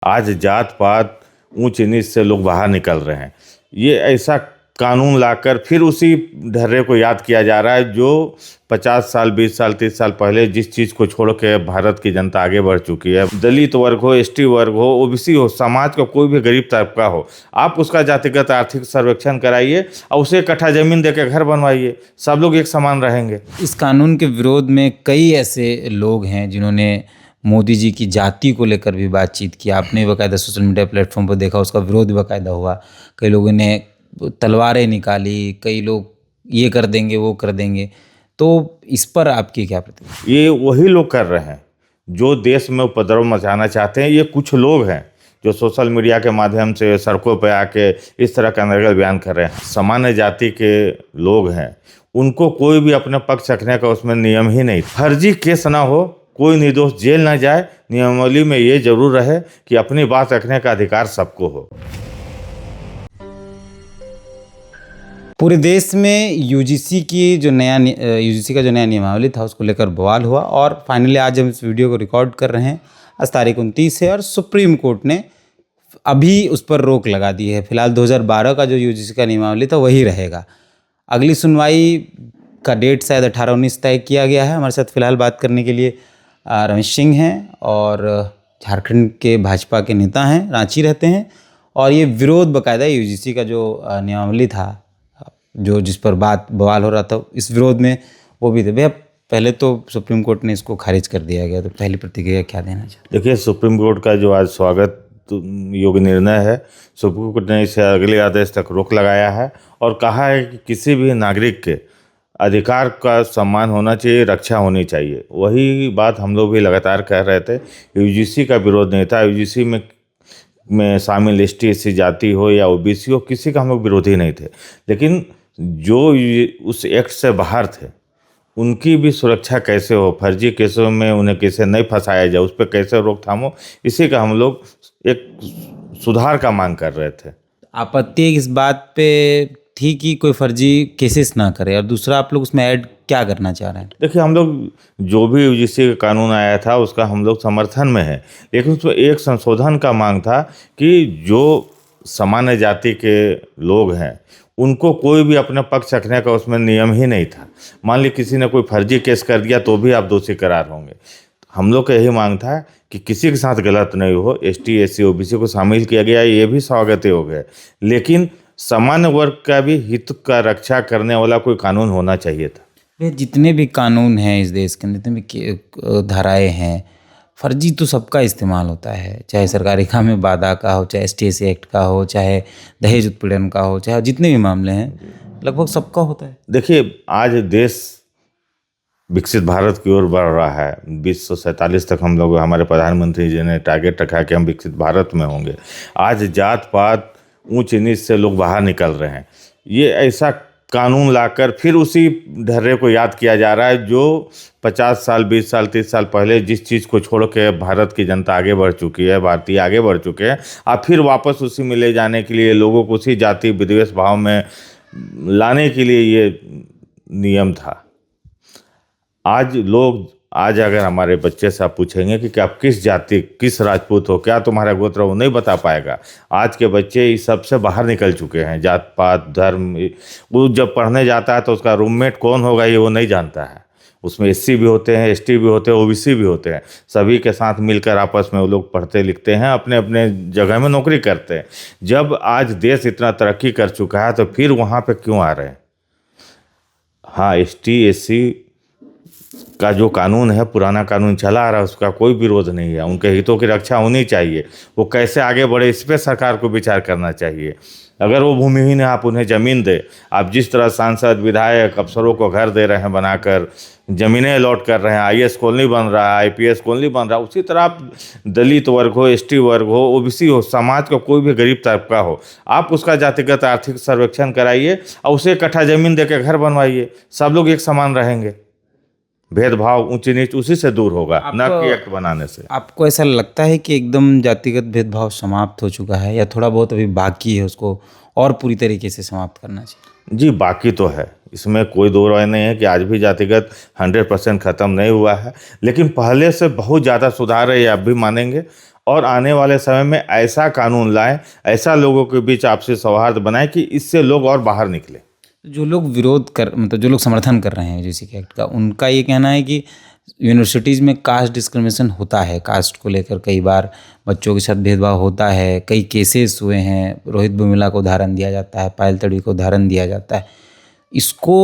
आज जात पात ऊंच नीच से लोग बाहर निकल रहे हैं। ये ऐसा कानून लाकर फिर उसी ढर्रे को याद किया जा रहा है जो 50 साल 20 साल 30 साल पहले जिस चीज़ को छोड़ के भारत की जनता आगे बढ़ चुकी है। दलित वर्ग हो, एसटी वर्ग हो, ओबीसी हो, समाज का कोई भी गरीब तबका हो, आप उसका जातिगत आर्थिक सर्वेक्षण कराइए और उसे कट्ठा जमीन देकर घर बनवाइए, सब लोग एक समान रहेंगे। इस कानून के विरोध में कई ऐसे लोग हैं जिन्होंने मोदी जी की जाति को लेकर भी बातचीत की। आपने बाकायदा सोशल मीडिया प्लेटफॉर्म पर देखा, उसका विरोध भी बाकायदा हुआ। कई लोगों ने तलवारें निकाली, कई लोग ये कर देंगे वो कर देंगे। तो इस पर आपकी क्या प्रतिक्रिया? ये वही लोग कर रहे हैं जो देश में उपद्रव मचाना चाहते हैं। ये कुछ लोग हैं जो सोशल मीडिया के माध्यम से सड़कों पर आके इस तरह का अनर्गल बयान कर रहे हैं। सामान्य जाति के लोग हैं, उनको कोई भी अपने पक्ष रखने का उसमें नियम ही नहीं। फर्जी केस ना हो, कोई निर्दोष जेल ना जाए, नियमावली में ये जरूर रहे कि अपनी बात रखने का अधिकार सबको हो। पूरे देश में यूजीसी का जो नया नियमावली था उसको लेकर बवाल हुआ और फाइनली आज हम इस वीडियो को रिकॉर्ड कर रहे हैं। आज तारीख 29 है और सुप्रीम कोर्ट ने अभी उस पर रोक लगा दी है। फिलहाल 2012 का जो यूजीसी का नियमावली था वही रहेगा। अगली सुनवाई का डेट शायद 18-19 तय किया गया है। हमारे साथ फिलहाल बात करने के लिए रमेश सिंह हैं और झारखंड के भाजपा के नेता हैं, रांची रहते हैं। और ये विरोध बाकायदा यूजीसी का जो नियमावली था, जो जिस पर बवाल हो रहा था, इस विरोध में वो भी थे। भैया, पहले तो सुप्रीम कोर्ट ने इसको खारिज कर दिया गया, तो पहली प्रतिक्रिया क्या देना चाहिए? देखिए, सुप्रीम कोर्ट का जो आज स्वागत योग्य निर्णय है, सुप्रीम कोर्ट ने इसे अगले आदेश तक रोक लगाया है और कहा है कि किसी भी नागरिक के अधिकार का सम्मान होना चाहिए, रक्षा होनी चाहिए। वही बात हम लोग भी लगातार कह रहे थे। यूजीसी का विरोध नहीं था। यूजीसी में शामिल एसटी एससी जाति हो या ओबीसी हो, किसी का हम लोग विरोधी नहीं थे। लेकिन जो उस एक्ट से बाहर थे उनकी भी सुरक्षा कैसे हो, फर्जी केसों में उन्हें कैसे नहीं फंसाया जाए, उस पर कैसे रोकथाम हो, इसी का हम लोग एक सुधार का मांग कर रहे थे। आपत्ति इस बात पे थी कि कोई फर्जी केसेस ना करे, और दूसरा आप लोग उसमें ऐड क्या करना चाह रहे हैं? देखिए, हम लोग जो भी यूजीसी का कानून आया था उसका हम लोग समर्थन में है, लेकिन उसमें एक संशोधन का मांग था कि जो सामान्य जाति के लोग हैं उनको कोई भी अपने पक्ष रखने का उसमें नियम ही नहीं था। मान ली किसी ने कोई फर्जी केस कर दिया तो भी आप दोषी करार होंगे। हम लोग का यही मांग था कि किसी के साथ गलत नहीं हो। एसटी एससी ओबीसी को शामिल किया गया, ये भी स्वागत हो गया, लेकिन सामान्य वर्ग का भी हित का रक्षा करने वाला कोई कानून होना चाहिए था। जितने भी कानून हैं इस देश के अंदर, जितने भी धाराएं हैं, फर्जी तो सबका इस्तेमाल होता है, चाहे सरकारी काम में बाधा का हो, चाहे एसटीएसी एक्ट का हो, चाहे दहेज उत्पीड़न का हो, चाहे जितने भी मामले हैं लगभग सबका होता है। देखिए, आज देश विकसित भारत की ओर बढ़ रहा है। 2047 तक हम लोग, हमारे प्रधानमंत्री जी ने टारगेट रखा कि हम विकसित भारत में होंगे। आज जात पात ऊंच नीच से लोग बाहर निकल रहे हैं। ये ऐसा कानून लाकर फिर उसी ढर्रे को याद किया जा रहा है जो 50 साल 20 साल 30 साल पहले जिस चीज़ को छोड़ के भारत की जनता आगे बढ़ चुकी है, भारतीय आगे बढ़ चुके हैं। अब फिर वापस उसी में ले जाने के लिए, लोगों को उसी जाति विद्वेष भाव में लाने के लिए ये नियम था। आज अगर हमारे बच्चे से आप पूछेंगे कि आप किस जाति, किस राजपूत हो, क्या तुम्हारा गोत्र, वो नहीं बता पाएगा। आज के बच्चे इस सब से बाहर निकल चुके हैं। जात पात धर्म, वो जब पढ़ने जाता है तो उसका रूममेट कौन होगा ये वो नहीं जानता है। उसमें एससी भी होते हैं, एसटी भी होते हैं, ओबीसी भी होते हैं। सभी के साथ मिलकर आपस में वो लोग पढ़ते लिखते हैं, अपने अपने जगह में नौकरी करते हैं। जब आज देश इतना तरक्की कर चुका है तो फिर वहाँ पे क्यों आ रहे हैं? हाँ, एसटी एससी का जो कानून है, पुराना कानून चला आ रहा है, उसका कोई विरोध नहीं है। उनके हितों की रक्षा होनी चाहिए। वो कैसे आगे बढ़े इस पर सरकार को विचार करना चाहिए। अगर वो भूमिहीन है, आप उन्हें ज़मीन दे। आप जिस तरह सांसद विधायक अफसरों को घर दे रहे हैं बनाकर, ज़मीनें अलॉट कर रहे हैं, आईएएस कॉलोनी बन रहा है, आईपीएस कॉलोनी बन रहा है, उसी तरह आप दलित वर्ग हो, एसटी वर्ग हो, ओबीसी हो, समाज का कोई भी गरीब तबका हो, आप उसका जातिगत आर्थिक सर्वेक्षण कराइए और उसे कट्ठा ज़मीन देकर घर बनवाइए, सब लोग एक समान रहेंगे। भेदभाव ऊंच नीच उसी से दूर होगा, न कि एक्ट बनाने से। आपको ऐसा लगता है कि एकदम जातिगत भेदभाव समाप्त हो चुका है, या थोड़ा बहुत अभी बाकी है उसको और पूरी तरीके से समाप्त करना चाहिए? जी, बाकी तो है, इसमें कोई दो राय नहीं है कि आज भी जातिगत 100% ख़त्म नहीं हुआ है, लेकिन पहले से बहुत ज़्यादा सुधार है, ये आप भी मानेंगे। और आने वाले समय में ऐसा कानून लाएं, ऐसा लोगों के बीच आपसी सौहार्द बनाएं कि इससे लोग और बाहर निकले। जो लोग विरोध कर मतलब जो लोग समर्थन कर रहे हैं यूजीसी के एक्ट का, उनका ये कहना है कि यूनिवर्सिटीज़ में कास्ट डिस्क्रिमिनेशन होता है, कास्ट को लेकर कई बार बच्चों के साथ भेदभाव होता है, कई केसेस हुए हैं, रोहित बुमिला को उदाहरण दिया जाता है, पायल तड़वी को उदाहरण दिया जाता है। इसको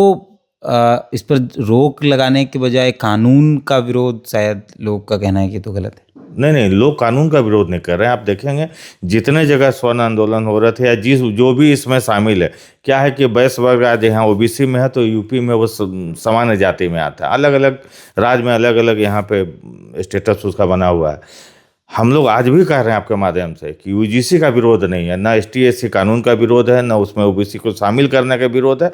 इस पर रोक लगाने के बजाय कानून का विरोध, शायद लोग का कहना है कि तो गलत है। नहीं, लोग कानून का विरोध नहीं कर रहे हैं। आप देखेंगे जितने जगह स्वर्ण आंदोलन हो रहे थे या जो भी इसमें शामिल है, क्या है कि वैश्य वर्ग आज यहाँ ओबीसी में है तो यूपी में वो सामान्य जाति में आता है। अलग अलग राज्य में अलग अलग यहाँ पे स्टेटस उसका बना हुआ है। हम लोग आज भी कह रहे हैं आपके माध्यम से कि यूजीसी का विरोध नहीं है, ना ST/SC कानून का विरोध है, ना उसमें ओबीसी को शामिल करने का विरोध है।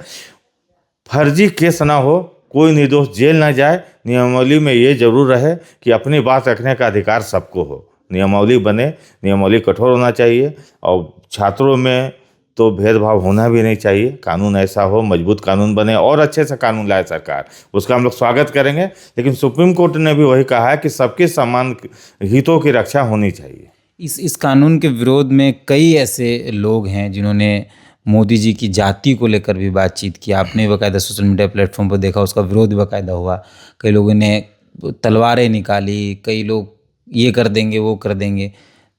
फर्जी केस ना हो, कोई निर्दोष जेल ना जाए। नियमावली में ये जरूर रहे कि अपनी बात रखने का अधिकार सबको हो। नियमावली बने, नियमावली कठोर होना चाहिए और छात्रों में तो भेदभाव होना भी नहीं चाहिए। कानून ऐसा हो, मजबूत कानून बने और अच्छे से कानून लाए सरकार, उसका हम लोग स्वागत करेंगे। लेकिन सुप्रीम कोर्ट ने भी वही कहा है कि सबके समान हितों की रक्षा होनी चाहिए। इस कानून के विरोध में कई ऐसे लोग हैं जिन्होंने मोदी जी की जाति को लेकर भी बातचीत की। आपने बाकायदा सोशल मीडिया प्लेटफॉर्म पर देखा, उसका विरोध भी बाकायदा हुआ। कई लोगों ने तलवारें निकाली, कई लोग ये कर देंगे वो कर देंगे।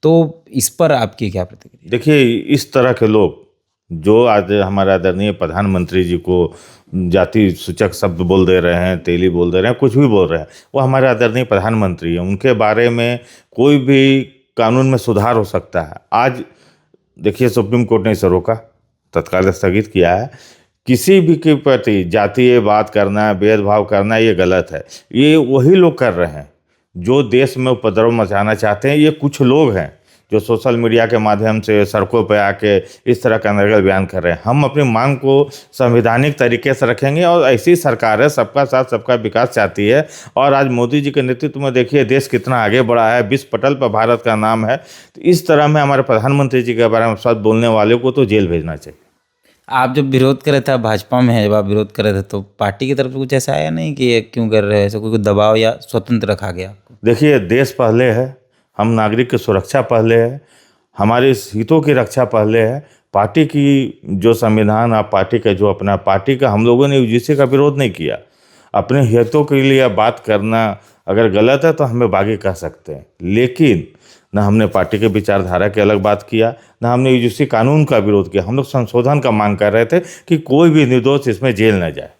तो इस पर आपकी क्या प्रतिक्रिया? देखिए, इस तरह के लोग जो आज हमारे आदरणीय प्रधानमंत्री जी को जाति सूचक शब्द बोल दे रहे हैं, तेली बोल दे रहे हैं, कुछ भी बोल रहे हैं, वो हमारे आदरणीय प्रधानमंत्री हैं। उनके बारे में कोई भी कानून में सुधार हो सकता है। आज देखिए, सुप्रीम कोर्ट ने इसे रोका, तत्काल स्थगित किया है। किसी भी के प्रति जातीय बात करना, भेदभाव करना, ये गलत है। ये वही लोग कर रहे हैं जो देश में उपद्रव मचाना चाहते हैं। ये कुछ लोग हैं जो सोशल मीडिया के माध्यम से सड़कों पर आके इस तरह का अनर्गल बयान कर रहे हैं। हम अपनी मांग को संवैधानिक तरीके से रखेंगे और ऐसी सरकार है, सबका साथ सबका विकास चाहती है। और आज मोदी जी के नेतृत्व में देखिए देश कितना आगे बढ़ा है, विश्व पटल पर भारत का नाम है। तो इस तरह में हमारे प्रधानमंत्री जी के बारे में सच बोलने वाले को तो जेल भेजना चाहिए। आप जब विरोध कर रहे थे, भाजपा में है, जब आप विरोध कर रहे थे तो पार्टी की तरफ से कुछ ऐसा आया नहीं कि ये क्यों कर रहे हैं, ऐसा कोई दबाव या स्वतंत्र रखा गया आपको? देखिए, देश पहले है, हम नागरिक की सुरक्षा पहले है, हमारे हितों की रक्षा पहले है। पार्टी की जो संविधान, आप पार्टी का जो अपना पार्टी का, हम लोगों ने यूजीसी का विरोध नहीं किया। अपने हितों के लिए बात करना अगर गलत है तो हमें बागी कह सकते हैं, लेकिन ना हमने पार्टी के विचारधारा की अलग बात किया, ना हमने यूजीसी कानून का विरोध किया। हम लोग संशोधन का मांग कर रहे थे कि कोई भी निर्दोष इसमें जेल न जाए।